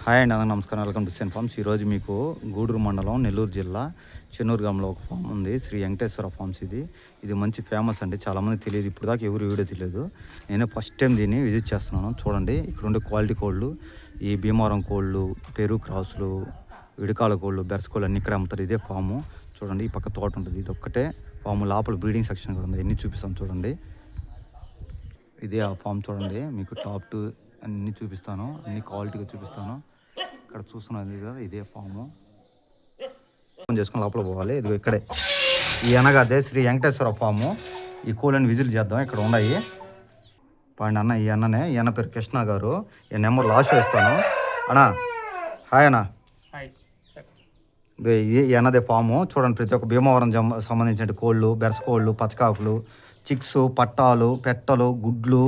Hi అండి, అందరికీ నమస్కారం. Welcome to Sen Farms. ఈరోజు మీకు గూడూరు మండలం, నెల్లూరు జిల్లా, చెన్నూరు గ్రామంలో ఒక ఫామ్ ఉంది. శ్రీ వెంకటేశ్వర ఫార్మ్స్. ఇది మంచి ఫేమస్ అండి. చాలామంది తెలియదు, ఇప్పుడు దాకా ఎవరు వీడియో తెలియదు. నేనే ఫస్ట్ టైం దీన్ని విజిట్ చేస్తున్నాను. చూడండి, ఇక్కడ ఉండే క్వాలిటీ కోళ్ళు, ఈ భీమవరం కోళ్ళు, పెరుగు క్రాసులు, విడకాల కోళ్ళు, బెర్స్ కోళ్ళు అన్ని ఇక్కడ అమ్ముతారు. ఇదే ఫాము. చూడండి, ఈ పక్క తోట ఉంటుంది. ఇది ఒక్కటే ఫాము. లోపల బ్రీడింగ్ సెక్షన్ కూడా ఉంది. ఎన్ని చూపిస్తాను చూడండి. ఇదే ఆ ఫామ్. చూడండి, మీకు టాప్ టు అన్నీ చూపిస్తాను, అన్ని క్వాలిటీగా చూపిస్తాను. ఇక్కడ చూస్తున్నది కదా, ఇదే ఫాము. చేసుకుని లోపల పోవాలి. ఇది ఇక్కడే ఈ అనగాదే శ్రీ వెంకటేశ్వర ఫాము. ఈ కోళ్ళని విజిట్ చేద్దాం. ఇక్కడ ఉన్నాయి పాండి అన్న. ఈ అన్ననే, ఈ అన్న పేరు కృష్ణ గారు. ఈ నెంబర్ లాస్ట్ వేస్తాను. అన్నా హాయ్ అన్న. ఈ అన్నదే ఫాము. చూడండి, ప్రతి ఒక్క భీమవరం సంబంధించిన కోళ్ళు, బెర్స్ కోళ్ళు, పచ్చకాకులు, చిక్స్, పట్టాలు, పెట్టలు, గుడ్లు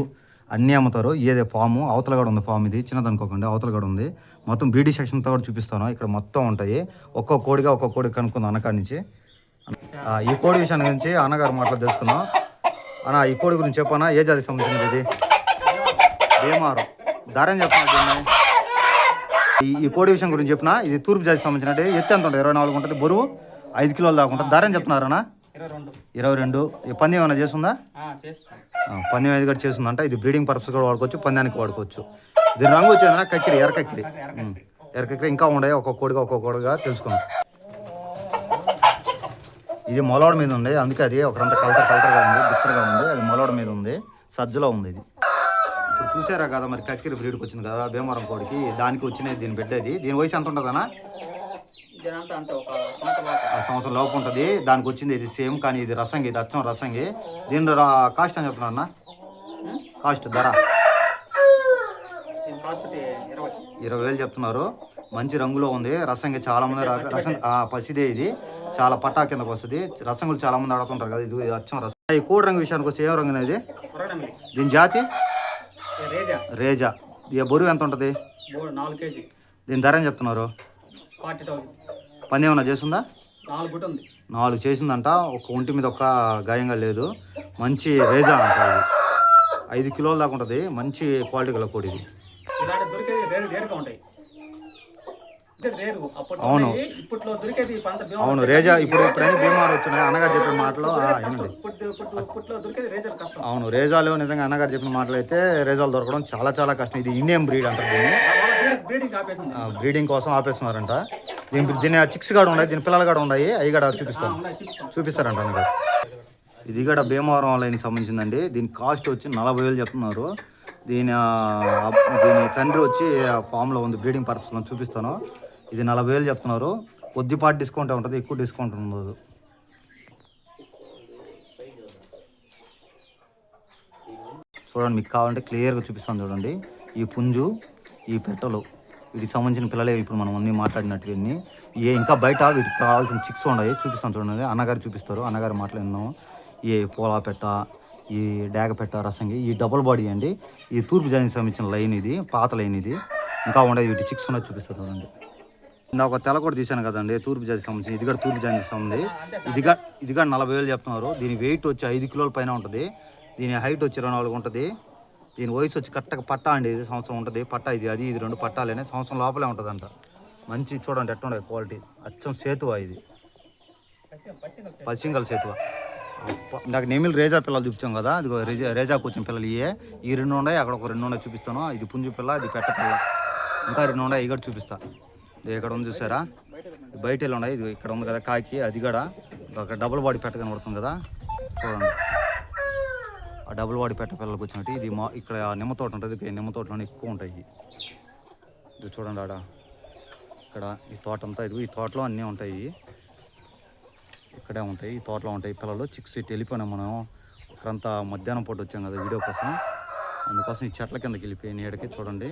అన్నీ అమ్ముతారు. ఇదే ఫాము. అవతల కూడా ఉంది ఫామ్. ఇది చిన్నదనుకోకండి, అవతల కూడా ఉంది. మొత్తం బీడీ సెక్షన్తో కూడా చూపిస్తాను. ఇక్కడ మొత్తం ఉంటాయి. ఒక్కొక్క కోడి కనుక్కుందాం అన్నకాడి నుంచి. ఈ కోడి విషయాన్ని గురించి అన్నగారు మాటలు తెలుసుకుందాం. అన్న, ఈ కోడి గురించి చెప్పనా? ఏ జాతికి సంబంధించింది ఇది? భీమవరం. ధర అని చెప్పిన ఈ కోడి విషయం గురించి చెప్పిన. ఇది తూర్పు జాతికి సంబంధించినట్టు. ఎత్తు ఎంత ఉంటుంది? 24 ఉంటుంది. బరువు 5 కిలోలు దాకా ఉంటుంది. ధర అని చెప్తున్నారన్నా? 22. ఈ పందెం ఏమైనా చేస్తుందా? పందెం అయితే కూడా చేస్తుందంట. ఇది బ్రీడింగ్ పర్పస్ కూడా వాడుకోవచ్చు, పందానికి వాడుకోవచ్చు. దీని రంగు వచ్చేదన్నా కక్కిరి, ఎర్రకక్కిరి. ఇంకా ఉన్నాయి. ఒక్కొక్క కోడిగా తెలుసుకుందాం. ఇది మొలవాడ మీద ఉంది, అందుకే అది ఒకరంతా కలతగా ఉంది, బిత్తరగా ఉంది. అది మొలవాడ మీద ఉంది, సజ్జలో ఉంది. ఇది ఇప్పుడు చూసారా కదా, మరి కక్కిరి బ్రీడ్కి వచ్చింది కదా భీమవరం కోడికి. దానికి వచ్చినది దీని బిడ్డది. దీని వయసు ఎంత ఉంటుందన్నా? సంవత్సరం లోపు ఉంటుంది. దానికి వచ్చింది ఇది సేమ్, కానీ ఇది రసంగి, ఇది అచ్చం రసంగి. దీని కాస్ట్ అని చెప్తున్నా అన్న? కాస్ట్ ధర 20,000 చెప్తున్నారు. మంచి రంగులో ఉంది. రసంగి చాలా మంది పసిదే. ఇది చాలా పట్టా కిందకు వస్తుంది. రసంగులు చాలా మంది అడుగుతుంటారు కదా, ఇది అచ్చం రసం. ఈ కోడి రంగు విషయానికి వస్తే ఏం రంగు అనేది? దీని జాతి రేజా. ఈ బరువు ఎంత ఉంటుంది? 4 kg. దీని ధర అని చెప్తున్నారు? 40,000. పని ఏమన్నా చేస్తుందా? 4 చేసిందంట. ఒక ఒంటి మీద ఒక్క గాయంగా లేదు. మంచి రేజా అంట. ఇది 5 కిలోల దాకా ఉంటుంది. మంచి క్వాలిటీ గల కోడి ఇది. అవును, అవును. రేజా ఇప్పుడు భీమవరం వచ్చినాయి. అన్నగారు చెప్పిన మాటలు అవును. రేజాలు నిజంగా అన్నగారు చెప్పిన మాటలు అయితే రేజాలు దొరకడం చాలా చాలా కష్టం. ఇది ఇండియన్ బ్రీడ్ అంటారు. బ్రీడింగ్ కోసం ఆపేస్తున్నారంట. దీని చిక్స్ కూడా ఉన్నాయి, దీని పిల్లలు కూడా ఉన్నాయి. అవి కూడా చూపిస్తారంట అన్నగారు. ఇది కూడా భీమవరం లైన్కి సంబంధించిందండి. దీని కాస్ట్ వచ్చి 40,000 చెప్తున్నారు. దీని తండ్రి వచ్చి ఫామ్లో ఉంది, బ్రీడింగ్ పర్పస్లో చూపిస్తాను. ఇది 40,000 చెప్తున్నారు. కొద్దిపాటి డిస్కౌంట్ ఉంటుంది, ఎక్కువ డిస్కౌంట్ ఉండదు. చూడండి, మీకు కావాలంటే క్లియర్గా చూపిస్తాను. చూడండి, ఈ పుంజు, ఈ పెట్టలు, వీటికి సంబంధించిన పిల్లలే ఇప్పుడు మనం అన్నీ మాట్లాడినట్టువన్నీ. ఇంకా బయట వీటికి కావాల్సిన చిక్స్ ఉన్నాయి, చూపిస్తాను. చూడండి, అన్నగారు చూపిస్తారు. అన్నగారు మాట్లాడినాము. ఈ పోలా పెట్ట, ఈ డాగ పెట్ట, రసంగి, ఈ డబుల్ బాడీ అండి. ఈ తూర్పు జాతికి సంబంధించిన లైన్ ఇది, పాత లైన్ ఇది. ఇంకా ఉండేది వీటి చిక్స్ ఉన్నాయి, చూపిస్తారు. చూడండి, ఇందాక ఒక తెల్ల కూడా తీశాను కదండి, తూర్పు జాతికి సంబంధించి. ఇది కూడా తూర్పు జాతికి సంబంధించి. ఇది కూడా 40,000 చెప్తున్నారు. దీని వెయిట్ వచ్చి 5 కిలోల పైన ఉంటుంది. దీని హైట్ వచ్చి 24 ఉంటుంది. దీని వయసు వచ్చి కరెక్ట్గా పట్టా అండి. ఇది సంవత్సరం ఉంటుంది పట్టా. ఇది 2 పట్టాలేనే, సంవత్సరం లోపలే ఉంటుందంట. మంచి చూడండి ఎట్లా ఉండే క్వాలిటీ. అచ్చం సేతువ. ఇది పసింగల్ సేతువ. నాకు నెమిల్ రేజా పిల్లలు చూపించాం కదా, అది రేజాకు వచ్చిన పిల్లలు ఈ 2 ఉన్నాయి. అక్కడ ఒక 2 ఉన్నాయి, చూపిస్తాను. ఇది పుంజు పిల్ల, ఇది పెట్ట పిల్ల. ఇంకా 2 ఉన్నాయి, ఇవి కూడా చూపిస్తా. ఇది ఇక్కడ ఉంది, చూసారా? బయట ఉన్నాయి. ఇది ఇక్కడ ఉంది కదా కాకి, అది కూడా ఒక డబుల్ బాడీ పెట్ట కనబడుతుంది కదా, చూడండి. ఆ డబుల్ బాడీ పెట్ట పిల్లలకు వచ్చినట్టు. ఇది ఇక్కడ నిమ్మ తోట ఉంటుంది. నిమ్మ తోటలోనే ఎక్కువ ఉంటాయి. ఇది చూడండి, ఆడ ఇక్కడ ఈ తోట అంతా. ఇది ఈ తోటలో అన్నీ ఉంటాయి, ఇక్కడే ఉంటాయి. ఈ తోటలో ఉంటాయి పిల్లలు. చిక్స్ ఇటు వెళ్ళిపోయినాం మనం. ఇక్కడంతా మధ్యాహ్నం పూట వచ్చాం కదా వీడియో కోసం, అందుకోసం ఈ చెట్ల కిందకి వెళ్ళిపోయి నీడకి. చూడండి,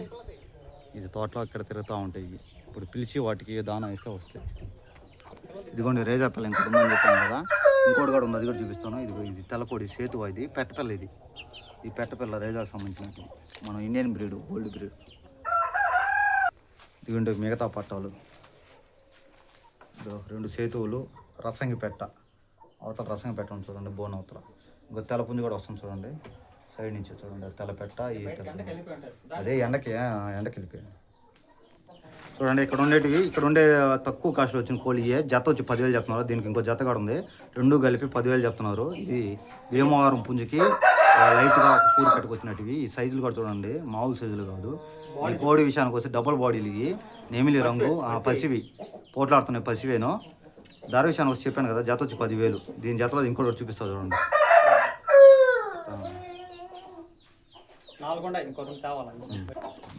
ఇది తోటలో ఇక్కడ తిరుగుతూ ఉంటాయి. ఇప్పుడు పిలిచి వాటికి దానా ఇస్తే వస్తాయి. ఇదిగోండి రేజా పిల్ల ఇంకోటి ఉందని చెప్పాను కదా, ఇంకోటి కూడా ఉంది, అది కూడా చూపిస్తాను. ఇది తెల్లకోడి సేతువ. ఇది పెట్టపిల్ల. ఈ పెట్టపిల్ల రేజాకు సంబంధించినట్టు. మనం ఇండియన్ బ్రీడ్, గోల్డ్ బ్రీడ్. ఇదిగోండి మిగతా పట్టాలు. 2 సేతువులు, రసంగి పెట్ట. అవతల రసంగి పెట్ట ఉంది చూడండి, బోన్ అవతల. ఇంకో తెల్లపుంజి కూడా వస్తుంది చూడండి, సైడ్ నుంచి చూడండి. తెల్ల పెట్ట, ఈ తెల్ల. అదే ఎండకి వెళ్ళిపోయాను. చూడండి ఇక్కడ ఉండేటివి, ఇక్కడ ఉండే తక్కువ కాస్ట్లో వచ్చిన కోళ్ళి జత వచ్చి 10,000 చెప్తున్నారు. దీనికి ఇంకో జత కూడా ఉంది, రెండు కలిపి 10,000 చెప్తున్నారు. ఇది భీమవరం పుంజుకి లైట్గా పూరి కట్టుకొచ్చినట్టువి. ఈ సైజులు కూడా చూడండి, మామూలు సైజులు కాదు. ఈ కోడి విషయానికి వస్తే డబుల్ బాడీలు ఇవి, నెమిలి రంగు, పసివి పోట్లాడుతున్నాయి, పసివేను. ధర విషయానికి వచ్చి చెప్పాను కదా, జత వచ్చి 10,000. దీని జతలో ఇంకోటి చూపిస్తా చూడండి.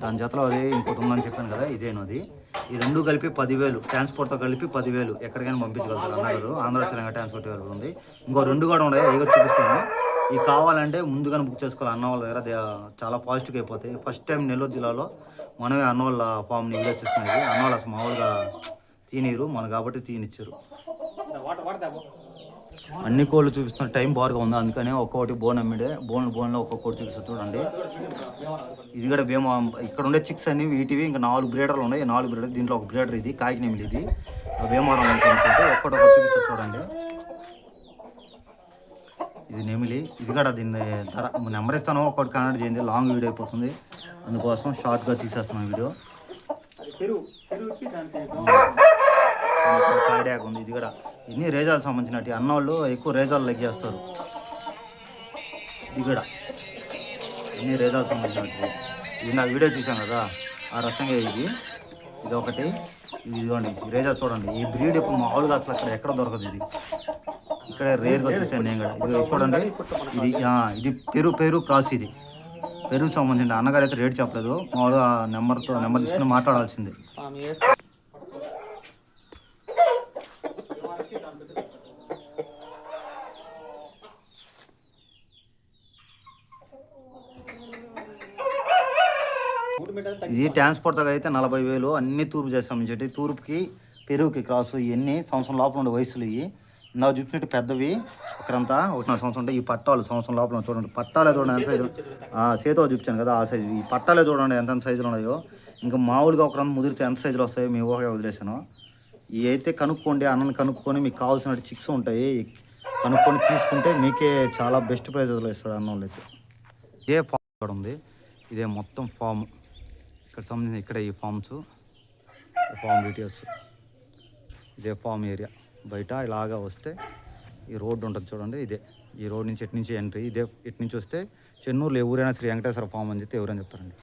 దాని జతలో అదే ఇంకోటి ఉందని చెప్పాను కదా, ఇదేనది. ఈ రెండు కలిపి 10,000, ట్రాన్స్పోర్ట్తో కలిపి 10,000. ఎక్కడికైనా పంపించగలుగుతారు అన్నారు. ఆంధ్ర తెలంగాణ ట్రాన్స్పోర్ట్ అవైలబుల్ ఉంది. ఇంకో రెండు కూడా ఉన్నాయి, అవి కూడా చూపిస్తాను. ఇవి కావాలంటే ముందుగానే బుక్ చేసుకోవాలి. అన్న వాళ్ళ దగ్గర చాలా పాజిటివ్గా అయిపోతాయి. ఫస్ట్ టైం నెల్లూరు జిల్లాలో మనమే అన్న వాళ్ళ ఫామ్ని వీడియో చేస్తున్నది. అన్న వాళ్ళు అసలు మామూలుగా తీనీరు, మన కాబట్టి తీనిచ్చారు. అన్ని కోళ్ళు చూపిస్తున్న టైం బాగా ఉంది, అందుకనే ఒక్కొక్కటి బోన్ అమ్మిడే బోన్లో ఒక్కొక్కటి చూపిస్తారు చూడండి. ఇది కూడా భీమా. ఇక్కడ ఉండే చిక్స్ అన్ని వీటివి. ఇంకా 4 బ్రీడర్లు ఉన్నాయి, 4 బ్రీడర్. దీంట్లో ఒక బ్రీడర్ ఇది కాకినెమిలి. ఇది భీమవరం ఒక్కొక్కటి చూపిస్తారు చూడండి. ఇది నెమిలి. ఇది కూడా దీన్ని ధర నెంబర్ ఇస్తాను, ఒక్కటి కనెక్ట్ చేయండి. లాంగ్ వీడియో అయిపోతుంది, అందుకోసం షార్ట్గా తీసేస్తున్నాను వీడియో. ఐడియా ఉంది. ఇది కూడా ఇన్ని రేజాలు సంబంధించినట్టు అన్న వాళ్ళు ఎక్కువ రేజాలు లెగ్ చేస్తారు. ఇది కూడా ఇన్ని రేజాలు సంబంధించినట్టు. ఇది నా వీడియో చూసాను కదా, ఆ రకంగా ఇది ఒకటి. ఇది ఇదిగోండి, ఈ రేజా చూడండి. ఈ బ్రీడ్ ఇప్పుడు మామూలుగా అసలు ఎక్కడ దొరకదు. ఇది ఇక్కడ రేర్గా చూసాను నేను కూడా. ఇది చూడండి, ఇది పెరు క్రాస్. ఇది పెరుగు సంబంధించిన. అన్నగారు అయితే రేట్ చెప్పలేదు, మామూలుగా నెంబర్ తీసుకుని మాట్లాడాల్సిందే. ఇది ట్రాన్స్పోర్ట్తో అయితే 40,000. అన్ని తూర్పు చేస్తాం. తూర్పుకి పెరుగుకి క్రాసు. ఇవన్నీ సంవత్సరం లోపల ఉండే వయసులు. ఇవి నాకు చూపించినట్టు పెద్దవి ఇక్కడంతా 1.5 సంవత్సరం ఉంటాయి. ఈ పట్టాలు సంవత్సరం లోపల చూడండి. పట్టాలే చూడండి ఎంత సైజు. చేతితో చూపించాను కదా, ఆ సైజు. ఈ పట్టాలే చూడండి ఎంత సైజులు ఉన్నాయో. ఇంకా మామూలుగా ఒకరంతా ముదిరితే ఎంత సైజులు వస్తాయో మీ ఊహగా వదిలేసాను. ఇవి అయితే కనుక్కోండి, అన్నని కనుక్కొని మీకు కావాల్సినట్టు చిక్స్ ఉంటాయి, కనుక్కొని తీసుకుంటే మీకే చాలా బెస్ట్ ప్రైజెస్లో ఇస్తాడు అన్న వాళ్ళు అయితే. ఇదే ఫామ్ ఇక్కడ ఉంది, ఇదే మొత్తం ఫామ్. ఇక్కడ సంబంధించిన ఇక్కడ ఈ ఫామ్ డీటెయిల్స్. ఇదే ఫామ్ ఏరియా. బయట ఇలాగా వస్తే ఈ రోడ్డు ఉంటుంది చూడండి, ఇదే. ఈ రోడ్ నుంచి ఎటు నుంచి ఎంట్రీ, ఇదే. ఇటు నుంచి వస్తే చెన్నూరులో ఎవరైనా శ్రీ వెంకటేశ్వర ఫామ్ అని చెప్తే ఎవరైనా చెప్తారండి.